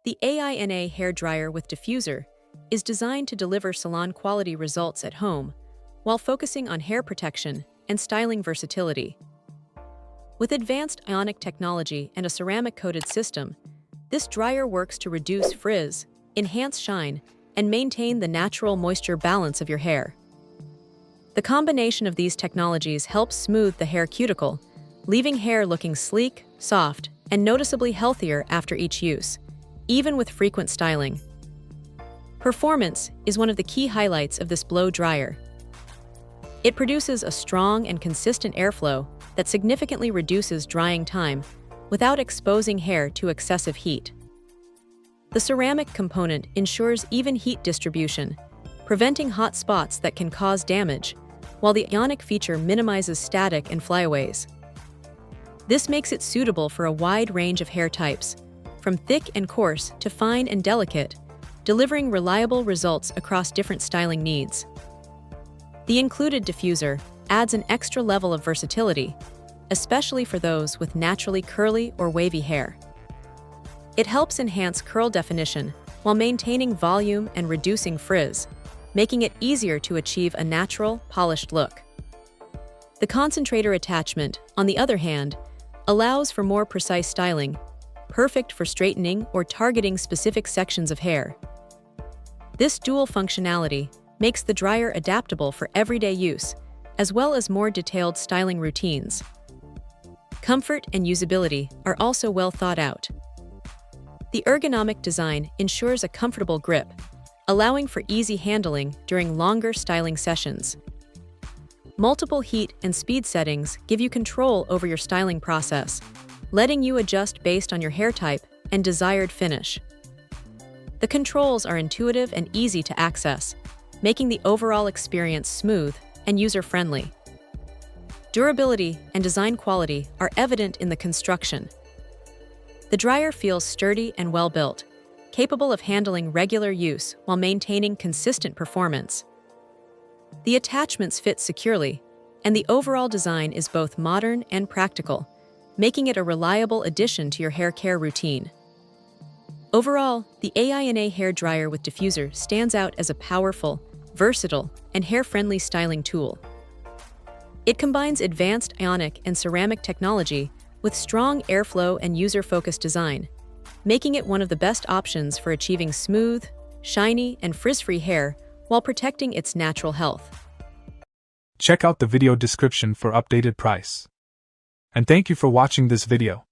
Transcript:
The AINA hair dryer with diffuser is designed to deliver salon-quality results at home while focusing on hair protection and styling versatility. With advanced Ionic technology and a ceramic-coated system, this dryer works to reduce frizz, enhance shine, and maintain the natural moisture balance of your hair. The combination of these technologies helps smooth the hair cuticle, leaving hair looking sleek, soft, and noticeably healthier after each use, even with frequent styling. Performance is one of the key highlights of this blow dryer. It produces a strong and consistent airflow that significantly reduces drying time without exposing hair to excessive heat. The ceramic component ensures even heat distribution, preventing hot spots that can cause damage, while the Ionic feature minimizes static and flyaways. This makes it suitable for a wide range of hair types, from thick and coarse to fine and delicate, delivering reliable results across different styling needs. The included diffuser adds an extra level of versatility, especially for those with naturally curly or wavy hair. It helps enhance curl definition while maintaining volume and reducing frizz, making it easier to achieve a natural, polished look. The concentrator attachment, on the other hand, allows for more precise styling, perfect for straightening or targeting specific sections of hair. This dual functionality makes the dryer adaptable for everyday use, as well as more detailed styling routines. Comfort and usability are also well thought out. The ergonomic design ensures a comfortable grip, allowing for easy handling during longer styling sessions. Multiple heat and speed settings give you control over your styling process, letting you adjust based on your hair type and desired finish. The controls are intuitive and easy to access, making the overall experience smooth and user-friendly. Durability and design quality are evident in the construction. The dryer feels sturdy and well-built, capable of handling regular use while maintaining consistent performance. The attachments fit securely, and the overall design is both modern and practical, making it a reliable addition to your hair care routine. Overall, the AINA hair dryer with diffuser stands out as a powerful, versatile, and hair-friendly styling tool. It combines advanced Ionic and ceramic technology with strong airflow and user-focused design, making it one of the best options for achieving smooth, shiny, and frizz-free hair while protecting its natural health. Check out the video description for updated price. And thank you for watching this video.